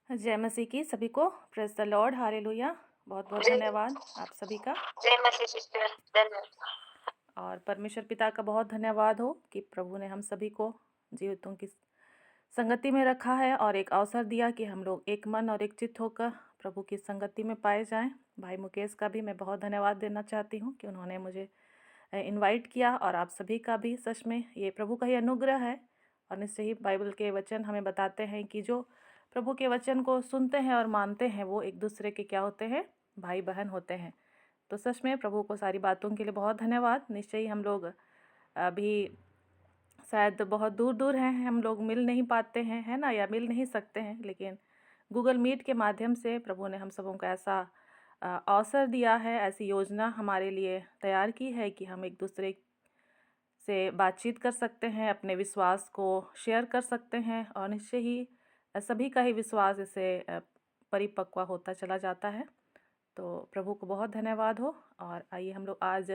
जय मसीह की सभी को। Praise the Lord, hallelujah. बहुत बहुत जय धन्यवाद आप सभी का, जय मसीह सिस्टर, धन्यवाद। और परमेश्वर पिता का बहुत धन्यवाद हो कि प्रभु ने हम सभी को जीवितों की संगति में रखा है और एक अवसर दिया कि हम लोग एक मन और एक चित्त होकर प्रभु की संगति में पाए जाएं। भाई मुकेश का भी मैं बहुत धन्यवाद देना चाहती हूं कि उन्होंने मुझे इनवाइट किया, और आप सभी का भी। सच में ये प्रभु का ही अनुग्रह है, और निश्चय ही बाइबल के वचन हमें बताते हैं कि जो प्रभु के वचन को सुनते हैं और मानते हैं वो एक दूसरे के क्या होते हैं, भाई बहन होते हैं। तो सच में प्रभु को सारी बातों के लिए बहुत धन्यवाद। निश्चय ही हम लोग अभी शायद बहुत दूर दूर हैं, हम लोग मिल नहीं पाते हैं, है ना, या मिल नहीं सकते हैं, लेकिन गूगल मीट के माध्यम से प्रभु ने हम सबों को ऐसा अवसर दिया है, ऐसी योजना हमारे लिए तैयार की है कि हम एक दूसरे से बातचीत कर सकते हैं, अपने विश्वास को शेयर कर सकते हैं, और निश्चय ही सभी का ही विश्वास इसे परिपक्व होता चला जाता है। तो प्रभु को बहुत धन्यवाद हो। और आइए हम लोग आज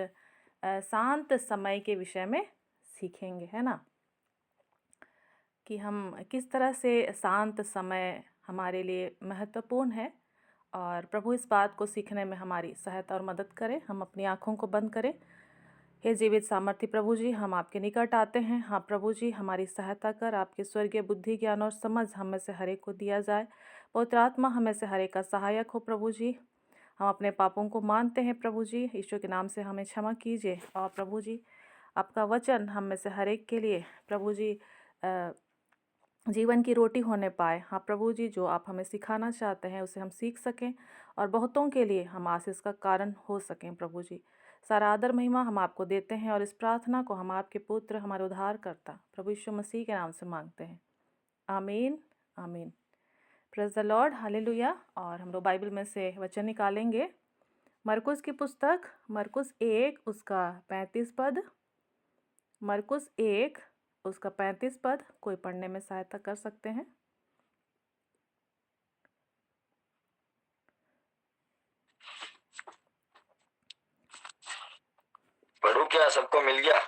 शांत समय के विषय में सीखेंगे, है ना, कि हम किस तरह से शांत समय हमारे लिए महत्वपूर्ण है, और प्रभु इस बात को सीखने में हमारी सहायता और मदद करें। हम अपनी आँखों को बंद करें। हे जीवित सामर्थ्य प्रभु जी, हम आपके निकट आते हैं। हाँ प्रभु जी, हमारी सहायता कर, आपकी स्वर्गीय बुद्धि, ज्ञान और समझ हम में से हर एक को दिया जाए। पवित्र आत्मा हम में से हर एक का सहायक हो प्रभु जी। हम अपने पापों को मानते हैं प्रभु जी, ईश्वर के नाम से हमें क्षमा कीजिए। और प्रभु जी, आपका वचन हम में से हर एक के लिए प्रभु जी जीवन की रोटी होने पाए। हाँ प्रभु जी, जो आप हमें सिखाना चाहते हैं उसे हम सीख सकें, और बहुतों के लिए हम आशीष का कारण हो सकें। प्रभु जी, सारा आदर महिमा हम आपको देते हैं, और इस प्रार्थना को हम आपके पुत्र, हमारे उद्धारकर्ता प्रभु यीशु मसीह के नाम से मांगते हैं। आमीन, आमीन। Praise the Lord, hallelujah. और हम लोग बाइबल में से वचन निकालेंगे। मरकुस की पुस्तक, मरकुस 1 उसका 35 पद। मरकुस 1 उसका 35 पद, कोई पढ़ने में सहायता कर सकते हैं? पढ़ू क्या, सबको मिल गया?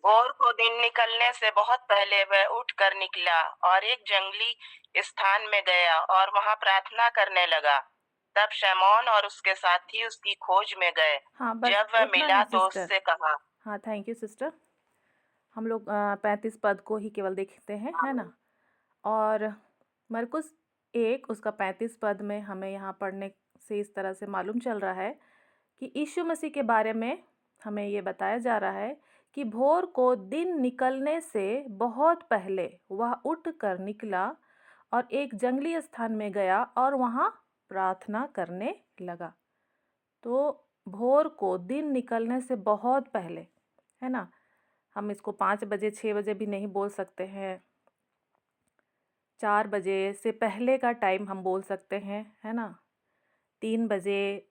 भोर को दिन निकलने से बहुत पहले वह उठकर निकला और एक जंगली स्थान में गया और वहां प्रार्थना करने लगा। तब शमौन और उसके साथी उसकी खोज में गए। हाँ बस जब वह उतना मिला ही तो सिस्टर। उससे कहा। हाँ थैंक यू सिस्टर। हम लोग 35 पद को ही केवल देखते हैं, है ना। और मरकुस 1 उसका 35 पद में हमें यहाँ पढ़ने से इस तरह से मालूम चल रहा है कि यीशु मसीह के बारे में हमें ये बताया जा रहा है कि भोर को दिन निकलने से बहुत पहले वह उठ कर निकला और एक जंगली स्थान में गया और वहाँ प्रार्थना करने लगा। तो भोर को दिन निकलने से बहुत पहले, है ना, हम इसको 5 बजे 6 बजे भी नहीं बोल सकते हैं, 4 बजे से पहले का टाइम हम बोल सकते हैं, है ना, 3 बजे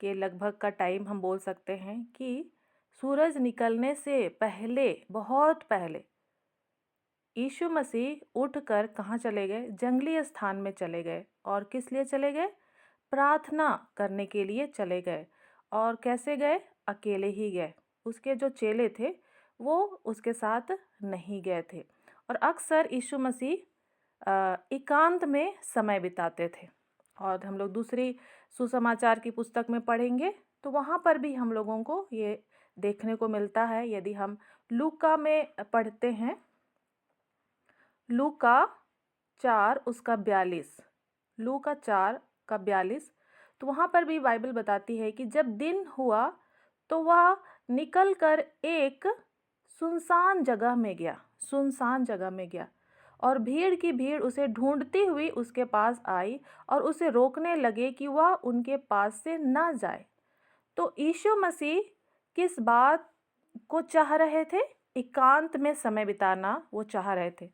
के लगभग का टाइम हम बोल सकते हैं कि सूरज निकलने से पहले, बहुत पहले यीशु मसीह उठकर कहाँ चले गए? जंगली स्थान में चले गए। और किस लिए चले गए? प्रार्थना करने के लिए चले गए। और कैसे गए? अकेले ही गए। उसके जो चेले थे वो उसके साथ नहीं गए थे। और अक्सर यीशु मसीह एकांत में समय बिताते थे। और हम लोग दूसरी सुसमाचार की पुस्तक में पढ़ेंगे तो वहाँ पर भी हम लोगों को ये देखने को मिलता है। यदि हम लूका में पढ़ते हैं, लूका 4 उसका 42, लूका 4 का 42, तो वहाँ पर भी बाइबल बताती है कि जब दिन हुआ तो वह निकल कर एक सुनसान जगह में गया, सुनसान जगह में गया, और भीड़ की भीड़ उसे ढूंढती हुई उसके पास आई और उसे रोकने लगे कि वह उनके पास से न जाए। तो यीशु मसीह किस बात को चाह रहे थे? एकांत में समय बिताना वो चाह रहे थे।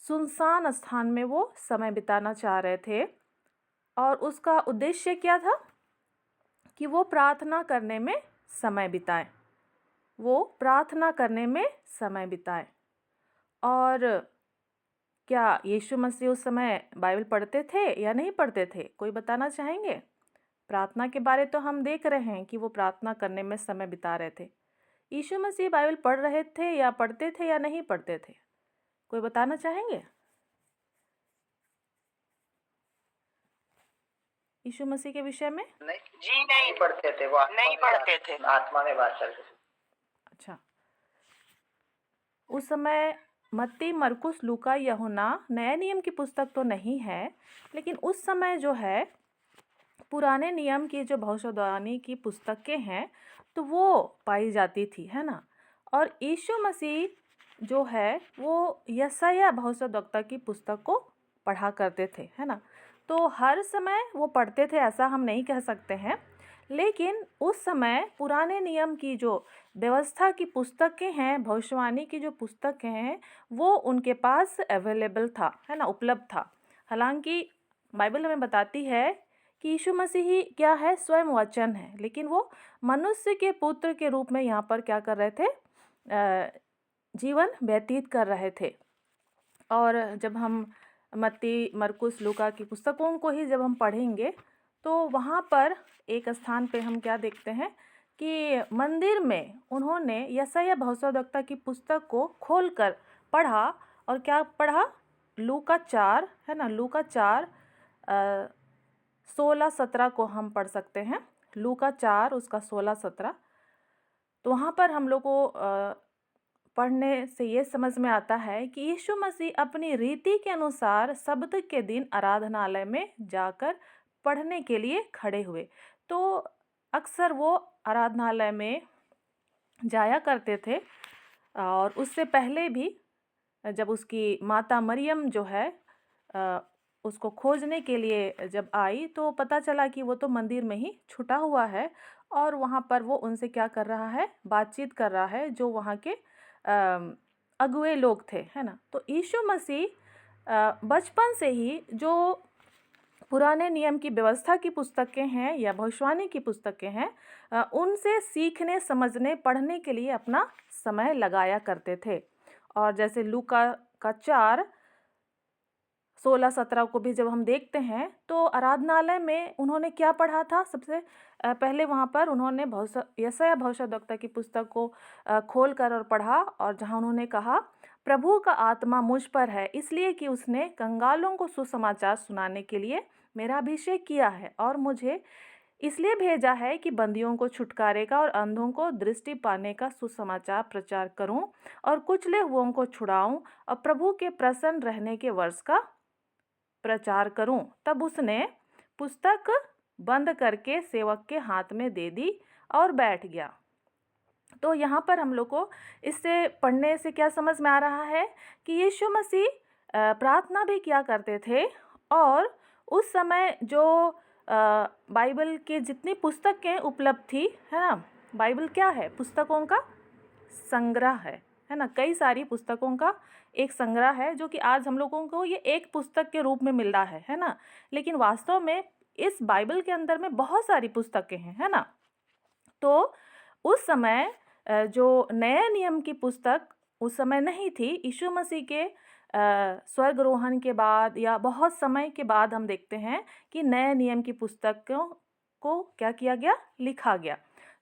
सुनसान स्थान में वो समय बिताना चाह रहे थे। और उसका उद्देश्य क्या था? कि वो प्रार्थना करने में समय बिताए, वो प्रार्थना करने में समय बिताए। और क्या यीशु मसीह उस समय बाइबल पढ़ते थे या नहीं पढ़ते थे? कोई बताना चाहेंगे? प्रार्थना के बारे तो हम देख रहे हैं कि वो प्रार्थना करने में समय बिता रहे थे। यीशु मसीह बाइबल पढ़ रहे थे या पढ़ते थे या नहीं पढ़ते थे? कोई बताना चाहेंगे यीशु मसीह के विषय में? नहीं जी नहीं पढ़ते थे, वो नहीं पढ़ते थे, आत्मा में बात करते थे। अच्छा, उस समय मत्ती, मरकुस, लूका, यूहन्ना नए नियम की पुस्तक तो नहीं है, लेकिन उस समय जो है पुराने नियम की जो भविष्यवाणी की पुस्तकें हैं तो वो पाई जाती थी, है ना। और यीशु मसीह जो है वो यशायाह भविष्यद्वक्ता की पुस्तक को पढ़ा करते थे, है ना। तो हर समय वो पढ़ते थे ऐसा हम नहीं कह सकते हैं, लेकिन उस समय पुराने नियम की जो व्यवस्था की पुस्तकें हैं, भविष्यवाणी की जो पुस्तकें हैं, वो उनके पास अवेलेबल था, है ना, उपलब्ध था। हालांकि बाइबल हमें बताती है कि यीशु मसीह ही क्या है, स्वयं वचन है, लेकिन वो मनुष्य के पुत्र के रूप में यहाँ पर क्या कर रहे थे, जीवन व्यतीत कर रहे थे। और जब हम मत्ती, मरकुस, लूका की पुस्तकों को ही जब हम पढ़ेंगे तो वहाँ पर एक स्थान पे हम क्या देखते हैं कि मंदिर में उन्होंने यशायाह भविष्यद्वक्ता की पुस्तक को खोलकर पढ़ा। और क्या पढ़ा? लूका 4, है ना, लूका 4 16-17 को हम पढ़ सकते हैं। लूका 4 उसका 16-17। तो वहाँ पर हम लोग को पढ़ने से ये समझ में आता है कि यीशु मसीह अपनी रीति के अनुसार सब्त के दिन आराधनालय में जाकर पढ़ने के लिए खड़े हुए। तो अक्सर वो आराधनालय में जाया करते थे। और उससे पहले भी जब उसकी माता मरियम जो है उसको खोजने के लिए जब आई तो पता चला कि वो तो मंदिर में ही छुपा हुआ है। और वहाँ पर वो उनसे क्या कर रहा है, बातचीत कर रहा है, जो वहाँ के अगुए लोग थे, है ना। तो यीशु मसीह बचपन से ही जो पुराने नियम की व्यवस्था की पुस्तकें हैं या भविष्यवाणी की पुस्तकें हैं, उनसे सीखने, समझने, पढ़ने के लिए अपना समय लगाया करते थे। और जैसे लूका का 4 16-17 को भी जब हम देखते हैं तो आराधनालय में उन्होंने क्या पढ़ा था? सबसे पहले वहाँ पर उन्होंने यशायाह भविष्यद्वक्ता की पुस्तक को खोल कर और पढ़ा, और जहाँ उन्होंने कहा, प्रभु का आत्मा मुझ पर है, इसलिए कि उसने कंगालों को सुसमाचार सुनाने के लिए मेरा अभिषेक किया है, और मुझे इसलिए भेजा है कि बंदियों को छुटकारे का और अंधों को दृष्टि पाने का सुसमाचार प्रचार करूं, और कुचले हुओं को छुड़ाऊं, और प्रभु के प्रसन्न रहने के वर्ष का प्रचार करूं। तब उसने पुस्तक बंद करके सेवक के हाथ में दे दी और बैठ गया। तो यहाँ पर हम लोग को इससे पढ़ने से क्या समझ में आ रहा है कि यीशु मसीह प्रार्थना भी किया करते थे। और उस समय जो बाइबल के जितनी पुस्तकें उपलब्ध थी, है ना, बाइबल क्या है? पुस्तकों का संग्रह है ना। कई सारी पुस्तकों का एक संग्रह है, जो कि आज हम लोगों को ये एक पुस्तक के रूप में मिल रहा है ना। लेकिन वास्तव में इस बाइबल के अंदर में बहुत सारी पुस्तकें हैं, है ना। तो उस समय जो नए नियम की पुस्तक उस समय नहीं थी। यीशु मसीह के स्वर्गरोहण के बाद या बहुत समय के बाद हम देखते हैं कि नए नियम की पुस्तकों को क्या किया गया, लिखा गया।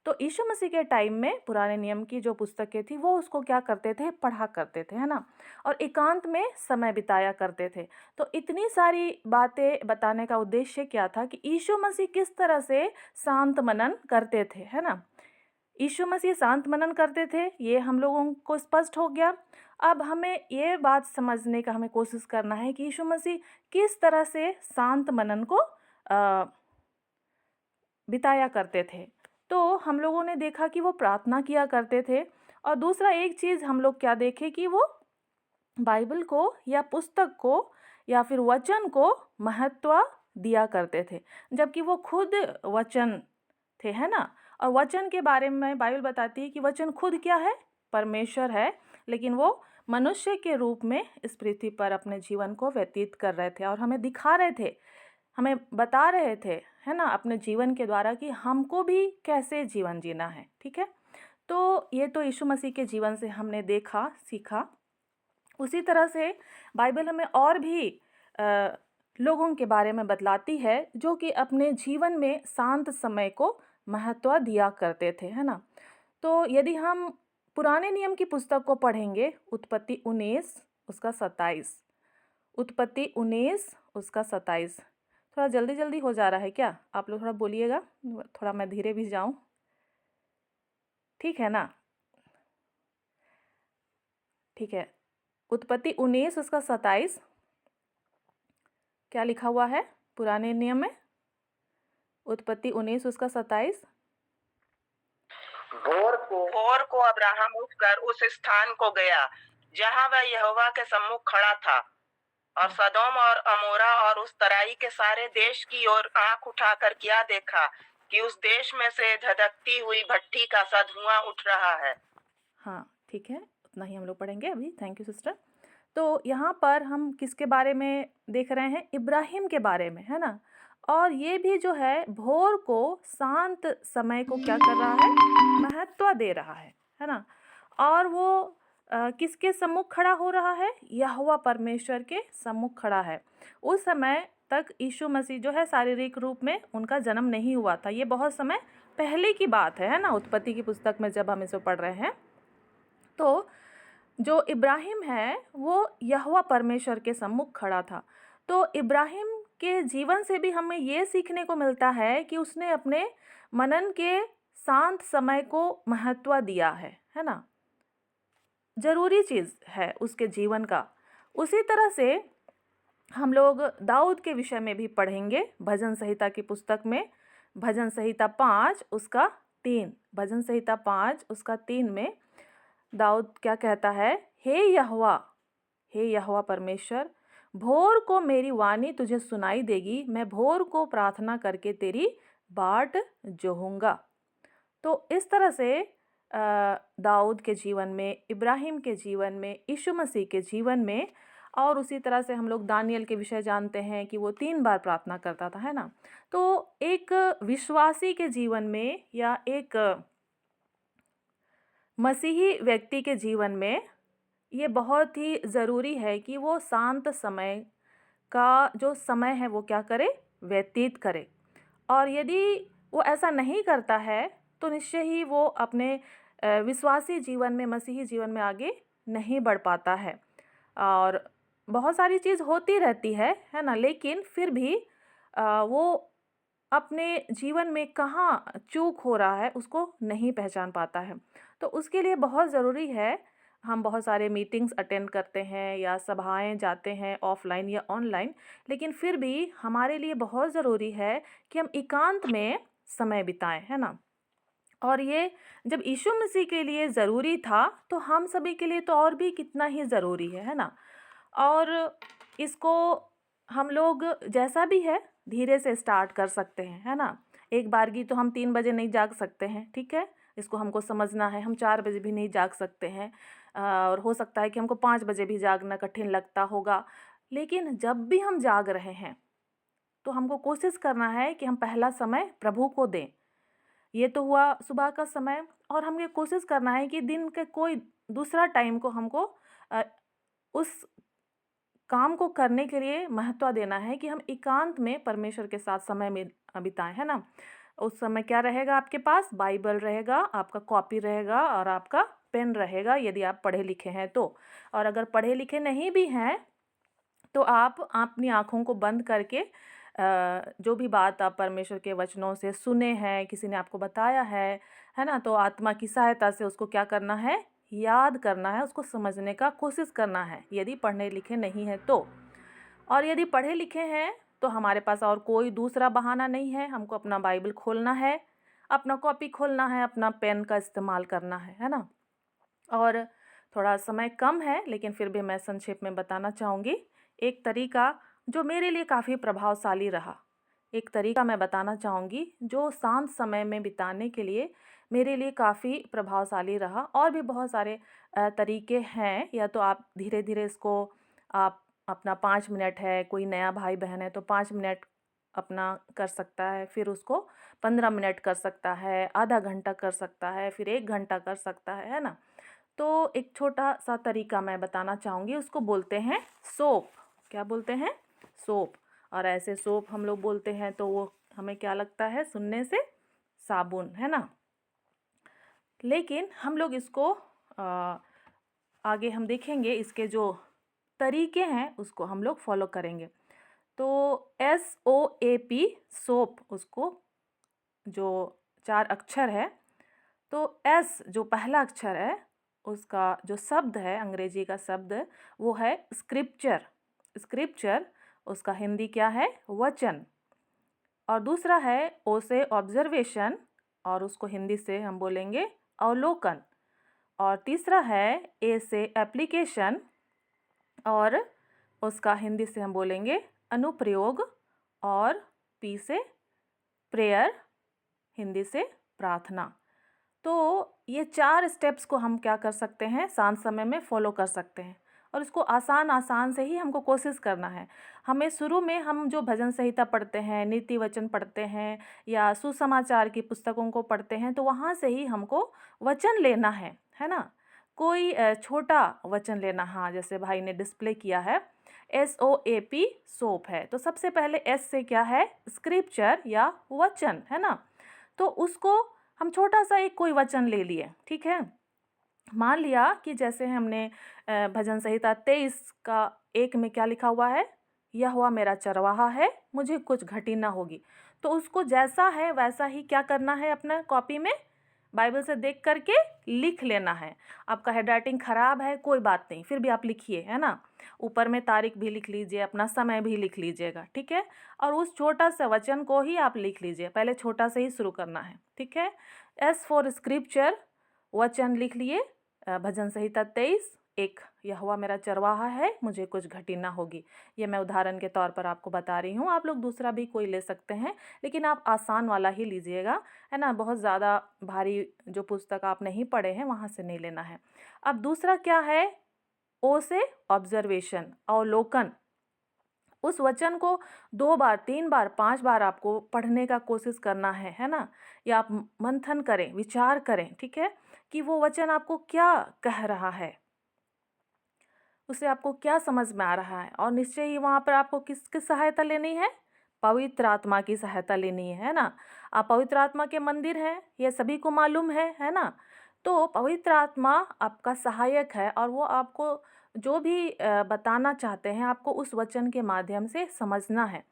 तो यीशु मसीह के टाइम में पुराने नियम की जो पुस्तकें थी वो उसको क्या करते थे, पढ़ा करते थे, है ना, और एकांत में समय बिताया करते थे। तो इतनी सारी बातें बताने का उद्देश्य क्या था कि यीशु मसीह किस तरह से शांत मनन करते थे, है ना। यीशु मसीह शांत मनन करते थे, ये हम लोगों को स्पष्ट हो गया। अब हमें ये बात समझने का हमें कोशिश करना है कि यीशु मसीह किस तरह से शांत मनन को बिताया करते थे। तो हम लोगों ने देखा कि वो प्रार्थना किया करते थे। और दूसरा एक चीज़ हम लोग क्या देखे कि वो बाइबल को या पुस्तक को या फिर वचन को महत्व दिया करते थे, जबकि वो खुद वचन थे, है ना। और वचन के बारे में बाइबल बताती है कि वचन खुद क्या है, परमेश्वर है, लेकिन वो मनुष्य के रूप में इस पृथ्वी पर अपने जीवन को व्यतीत कर रहे थे और हमें दिखा रहे थे, हमें बता रहे थे, है ना, अपने जीवन के द्वारा कि हमको भी कैसे जीवन जीना है। ठीक है, तो ये तो यीशु मसीह के जीवन से हमने देखा, सीखा। उसी तरह से बाइबल हमें और भी लोगों के बारे में बतलाती है जो कि अपने जीवन में शांत समय को महत्व दिया करते थे, है ना। तो यदि हम पुराने नियम की पुस्तक को पढ़ेंगे, उत्पत्ति 19 उसका 27, उत्पत्ति 19 उसका 27। थोड़ा जल्दी जल्दी हो जा रहा है क्या? आप लोग थोड़ा बोलिएगा, थोड़ा मैं धीरे भी जाऊँ, ठीक है ना? ठीक है, उत्पत्ति 19 उसका 27 क्या लिखा हुआ है पुराने नियम में? उत्पत्ति 19 उसका 27। भोर को अब्राहम उठकर उस स्थान को गया जहां वह यहोवा के सम्मुख खड़ा था, और सदोम और अमोरा और उस तराई के सारे देश की ओर आंख उठाकर क्या देखा कि उस देश में से धधकती हुई भट्ठी का सा धुआं उठ रहा है। हाँ, ठीक है, उतना ही हम लोग पढ़ेंगे अभी। Thank you sister. तो यहाँ पर हम किसके बारे में देख रहे हैं? इब्राहिम के बारे में, है ना? और ये भी जो है भोर को शांत समय को क्या कर रहा है? महत्व दे रहा है ना? और वो किसके सम्मुख खड़ा हो रहा है? यहोवा परमेश्वर के सम्मुख खड़ा है। उस समय तक यीशु मसीह जो है शारीरिक रूप में उनका जन्म नहीं हुआ था। ये बहुत समय पहले की बात है ना? उत्पत्ति की पुस्तक में जब हम इसे पढ़ रहे हैं, तो जो इब्राहिम है वो यहोवा परमेश्वर के सम्मुख खड़ा था। तो इब्राहिम के जीवन से भी हमें ये सीखने को मिलता है कि उसने अपने मनन के शांत समय को महत्व दिया है ना? ज़रूरी चीज़ है उसके जीवन का। उसी तरह से हम लोग दाऊद के विषय में भी पढ़ेंगे भजन संहिता की पुस्तक में, भजन संहिता 5 उसका 3, भजन संहिता 5 उसका 3 में दाऊद क्या कहता है? हे यहोवा परमेश्वर, भोर को मेरी वाणी तुझे सुनाई देगी, मैं भोर को प्रार्थना करके तेरी बाट जोहूँगा। तो इस तरह से दाऊद के जीवन में, इब्राहिम के जीवन में, यीशु मसीह के जीवन में, और उसी तरह से हम लोग दानियल के विषय जानते हैं कि वो 3 बार प्रार्थना करता था, है ना? तो एक विश्वासी के जीवन में या एक मसीही व्यक्ति के जीवन में ये बहुत ही ज़रूरी है कि वो शांत समय का जो समय है वो क्या करे? व्यतीत करे। और यदि वो ऐसा नहीं करता है तो निश्चय ही वो अपने विश्वासी जीवन में, मसीही जीवन में आगे नहीं बढ़ पाता है। और बहुत सारी चीज़ होती रहती है ना? लेकिन फिर भी वो अपने जीवन में कहाँ चूक हो रहा है उसको नहीं पहचान पाता है। तो उसके लिए बहुत ज़रूरी है, हम बहुत सारे मीटिंग्स अटेंड करते हैं या सभाएं जाते हैं ऑफलाइन या ऑनलाइन, लेकिन फिर भी हमारे लिए बहुत ज़रूरी है कि हम एकांत में समय बिताएं, है ना? और ये जब यीशु मसीह के लिए ज़रूरी था तो हम सभी के लिए तो और भी कितना ही ज़रूरी है ना? और इसको हम लोग जैसा भी है धीरे से स्टार्ट कर सकते हैं, है ना? एक बारगी तो हम 3 बजे नहीं जाग सकते हैं, ठीक है? इसको हमको समझना है। हम 4 बजे भी नहीं जाग सकते हैं, और हो सकता है कि हमको 5 बजे भी जागना कठिन लगता होगा। लेकिन जब भी हम जाग रहे हैं तो हमको कोशिश करना है कि हम पहला समय प्रभु को दें। ये तो हुआ सुबह का समय, और हमें कोशिश करना है कि दिन के कोई दूसरा टाइम को हमको उस काम को करने के लिए महत्व देना है कि हम एकांत में परमेश्वर के साथ समय में बिताएं, है ना? उस समय क्या रहेगा आपके पास? बाइबल रहेगा, आपका कॉपी रहेगा और आपका पेन रहेगा यदि आप पढ़े लिखे हैं तो। और अगर पढ़े लिखे नहीं भी हैं तो आप अपनी आँखों को बंद करके जो भी बात आप परमेश्वर के वचनों से सुने हैं, किसी ने आपको बताया है ना? तो आत्मा की सहायता से उसको क्या करना है? याद करना है, उसको समझने का कोशिश करना है, यदि पढ़े लिखे नहीं हैं तो। और यदि पढ़े लिखे हैं तो हमारे पास और कोई दूसरा बहाना नहीं है, हमको अपना बाइबल खोलना है, अपना कॉपी खोलना है, अपना पेन का इस्तेमाल करना है ना? और थोड़ा समय कम है लेकिन फिर भी मैं संक्षेप में बताना चाहूँगी एक तरीका जो मेरे लिए काफ़ी प्रभावशाली रहा। एक तरीका मैं बताना चाहूँगी जो शांत समय में बिताने के लिए मेरे लिए काफ़ी प्रभावशाली रहा। और भी बहुत सारे तरीके हैं, या तो आप धीरे धीरे इसको आप अपना 5 मिनट है, कोई नया भाई बहन है तो 5 मिनट अपना कर सकता है, फिर उसको 15 मिनट कर सकता है, आधा घंटा कर सकता है, फिर 1 घंटा कर सकता है ना? तो एक छोटा सा तरीका मैं बताना चाहूँगी, उसको बोलते हैं सोप। क्या बोलते हैं? सोप। और ऐसे सोप हम लोग बोलते हैं तो वो हमें क्या लगता है सुनने से? साबुन, है ना? लेकिन हम लोग इसको आगे हम देखेंगे इसके जो तरीके हैं उसको हम लोग फॉलो करेंगे। तो SOAP सोप, उसको जो 4 अक्षर है, तो S जो पहला अक्षर है उसका जो शब्द है, अंग्रेजी का शब्द, वो है स्क्रिप्चर। स्क्रिप्चर उसका हिंदी क्या है? वचन। और दूसरा है O से ऑब्जर्वेशन, और उसको हिंदी से हम बोलेंगे अवलोकन। और तीसरा है A से एप्लीकेशन, और उसका हिंदी से हम बोलेंगे अनुप्रयोग। और P से प्रेयर, हिंदी से प्रार्थना। तो ये 4 स्टेप्स को हम क्या कर सकते हैं, शांत समय में फॉलो कर सकते हैं। और इसको आसान से ही हमको कोशिश करना है। हमें शुरू में हम जो भजन संहिता पढ़ते हैं, नीति वचन पढ़ते हैं, या सुसमाचार की पुस्तकों को पढ़ते हैं, तो वहाँ से ही हमको वचन लेना है ना? कोई छोटा वचन लेना। हाँ, जैसे भाई ने डिस्प्ले किया है, SOAP सोप है, तो सबसे पहले S से क्या है? स्क्रिप्चर या वचन, है ना? तो उसको हम छोटा सा एक कोई वचन ले लिए, ठीक है। मान लिया कि जैसे हमने भजन संहिता 23 का 1 में क्या लिखा हुआ है? यहोवा मेरा चरवाहा है, मुझे कुछ घटी ना होगी। तो उसको जैसा है वैसा ही क्या करना है, अपना कॉपी में बाइबल से देख करके लिख लेना है। आपका हैंडराइटिंग खराब है, कोई बात नहीं, फिर भी आप लिखिए, है ना। ऊपर में तारीख भी लिख लीजिए, अपना समय भी लिख लीजिएगा, ठीक है। और उस छोटा सा वचन को ही आप लिख लीजिए, पहले छोटा से ही शुरू करना है, ठीक है। S फॉर स्क्रिप्चर, वचन लिख लिए। भजन संहिता 23:1, यहोवा मेरा चरवाहा है, मुझे कुछ घटी ना होगी। ये मैं उदाहरण के तौर पर आपको बता रही हूँ, आप लोग दूसरा भी कोई ले सकते हैं, लेकिन आप आसान वाला ही लीजिएगा, है ना। बहुत ज़्यादा भारी जो पुस्तक आप नहीं पढ़े हैं वहाँ से नहीं लेना है। अब दूसरा क्या है? O से ऑब्जर्वेशन, अवलोकन। उस वचन को 2 बार, 3 बार, 5 बार आपको पढ़ने का कोशिश करना है ना। या आप मंथन करें, विचार करें, ठीक है, कि वो वचन आपको क्या कह रहा है, उसे आपको क्या समझ में आ रहा है। और निश्चय ही वहाँ पर आपको किसकी सहायता लेनी है? पवित्र आत्मा की सहायता लेनी है ना। आप पवित्र आत्मा के मंदिर हैं, ये सभी को मालूम है ना। तो पवित्र आत्मा आपका सहायक है, और वो आपको जो भी बताना चाहते हैं, आपको उस वचन के माध्यम से समझना है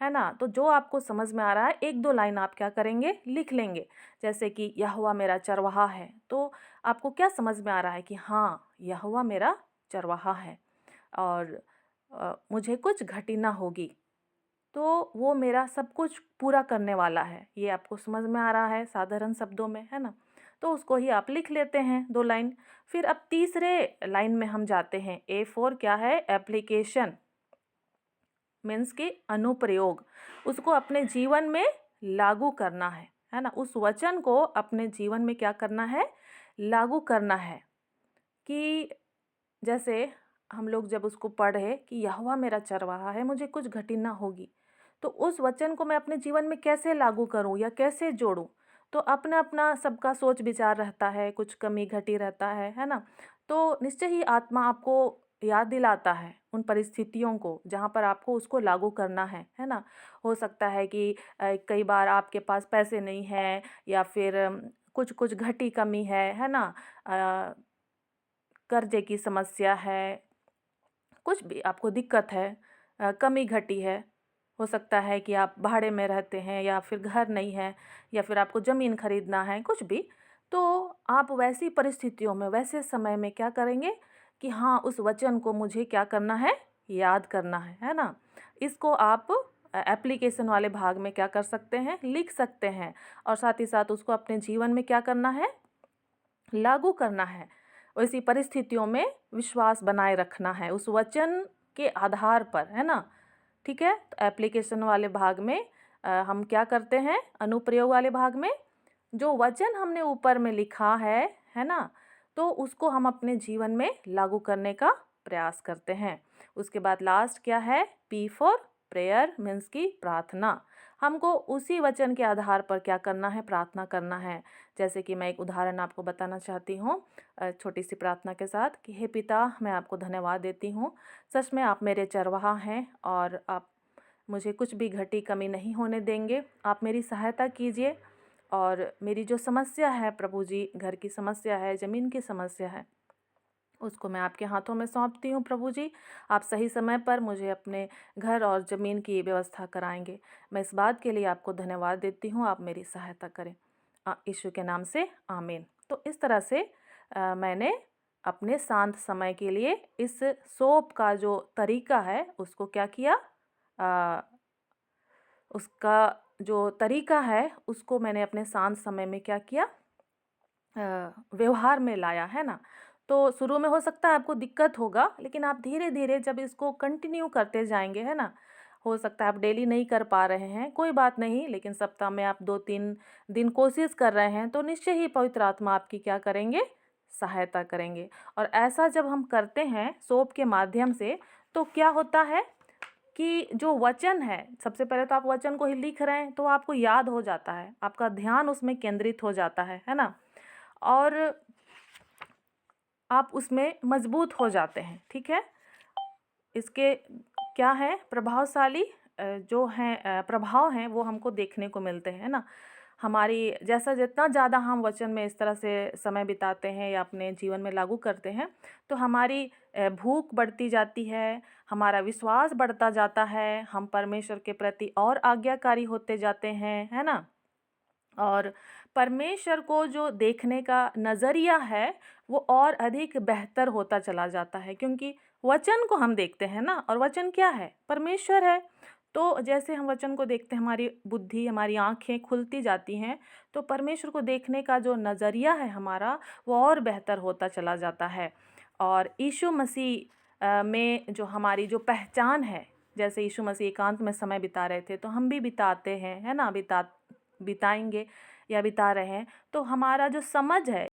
ना। तो जो आपको समझ में आ रहा है, 1-2 लाइन आप क्या करेंगे? लिख लेंगे। जैसे कि यहोवा मेरा चरवाहा है, तो आपको क्या समझ में आ रहा है कि हाँ, यहोवा मेरा चरवाहा है, और मुझे कुछ घटी ना होगी, तो वो मेरा सब कुछ पूरा करने वाला है। ये आपको समझ में आ रहा है साधारण शब्दों में, है ना। तो उसको ही आप लिख लेते हैं 2 लाइन। फिर अब तीसरे लाइन में हम जाते हैं। A4 क्या है? एप्लीकेशन, मीन्स कि अनुप्रयोग। उसको अपने जीवन में लागू करना है ना। उस वचन को अपने जीवन में क्या करना है? लागू करना है। कि जैसे हम लोग जब उसको पढ़े कि यहोवा मेरा चरवाहा है, मुझे कुछ घटी ना होगी, तो उस वचन को मैं अपने जीवन में कैसे लागू करूं या कैसे जोड़ूं? तो अपना अपना सबका सोच विचार रहता है, कुछ कमी घटी रहता है ना। तो निश्चय ही आत्मा आपको याद दिलाता है उन परिस्थितियों को जहाँ पर आपको उसको लागू करना है ना। हो सकता है कि कई बार आपके पास पैसे नहीं है, या फिर कुछ कुछ घटी कमी है ना। कर्जे की समस्या है, कुछ भी आपको दिक्कत है, कमी घटी है। हो सकता है कि आप भाड़े में रहते हैं, या फिर घर नहीं है, या फिर आपको ज़मीन खरीदना है, कुछ भी। तो आप वैसी परिस्थितियों में, वैसे समय में क्या करेंगे कि हाँ, उस वचन को मुझे क्या करना है? याद करना है ना। इसको आप एप्लीकेशन वाले भाग में क्या कर सकते हैं? लिख सकते हैं। और साथ ही साथ उसको अपने जीवन में क्या करना है? लागू करना है। वैसी परिस्थितियों में विश्वास बनाए रखना है उस वचन के आधार पर, है ना। ठीक है, तो एप्लीकेशन वाले भाग में हम क्या करते हैं? अनुप्रयोग वाले भाग में जो वचन हमने ऊपर में लिखा है ना, तो उसको हम अपने जीवन में लागू करने का प्रयास करते हैं। उसके बाद लास्ट क्या है? P फॉर प्रेयर, मीन्स की प्रार्थना। हमको उसी वचन के आधार पर क्या करना है? प्रार्थना करना है। जैसे कि मैं एक उदाहरण आपको बताना चाहती हूँ छोटी सी प्रार्थना के साथ, कि हे पिता, मैं आपको धन्यवाद देती हूँ। सच में आप मेरे चरवाहा हैं, और आप मुझे कुछ भी घटी कमी नहीं होने देंगे। आप मेरी सहायता कीजिए, और मेरी जो समस्या है प्रभु जी, घर की समस्या है, ज़मीन की समस्या है, उसको मैं आपके हाथों में सौंपती हूँ प्रभु जी। आप सही समय पर मुझे अपने घर और ज़मीन की व्यवस्था कराएंगे। मैं इस बात के लिए आपको धन्यवाद देती हूँ, आप मेरी सहायता करें। यीशु के नाम से आमीन। तो इस तरह से मैंने अपने शांत समय के लिए इस सोप का जो तरीका है उसको क्या किया, अ, उसका जो तरीका है उसको मैंने अपने शांत समय में क्या किया, व्यवहार में लाया, है ना। तो शुरू में हो सकता है आपको दिक्कत होगा, लेकिन आप धीरे धीरे जब इसको कंटिन्यू करते जाएंगे, है ना, हो सकता है आप डेली नहीं कर पा रहे हैं, कोई बात नहीं, लेकिन सप्ताह में आप 2-3 दिन कोशिश कर रहे हैं तो निश्चय ही पवित्र आत्मा आपकी क्या करेंगे, सहायता करेंगे। और ऐसा जब हम करते हैं सोप के माध्यम से तो क्या होता है कि जो वचन है, सबसे पहले तो आप वचन को ही लिख रहे हैं तो आपको याद हो जाता है, आपका ध्यान उसमें केंद्रित हो जाता है ना, और आप उसमें मजबूत हो जाते हैं। ठीक है, इसके क्या है प्रभावशाली जो हैं प्रभाव हैं वो हमको देखने को मिलते हैं ना। हमारी जैसा जितना ज़्यादा हम वचन में इस तरह से समय बिताते हैं या अपने जीवन में लागू करते हैं तो हमारी भूख बढ़ती जाती है, हमारा विश्वास बढ़ता जाता है, हम परमेश्वर के प्रति और आज्ञाकारी होते जाते हैं, है ना। और परमेश्वर को जो देखने का नज़रिया है वो और अधिक बेहतर होता चला जाता है, क्योंकि वचन को हम देखते हैं ना, और वचन क्या है, परमेश्वर है। तो जैसे हम वचन को देखते हैं हमारी बुद्धि, हमारी आंखें खुलती जाती हैं, तो परमेश्वर को देखने का जो नज़रिया है हमारा वो और बेहतर होता चला जाता है। और यीशु मसीह में जो हमारी जो पहचान है, जैसे यीशु मसीह एकांत में समय बिता रहे थे तो हम भी बिताते हैं, है ना, बिताएंगे या बिता रहे हैं, तो हमारा जो समझ है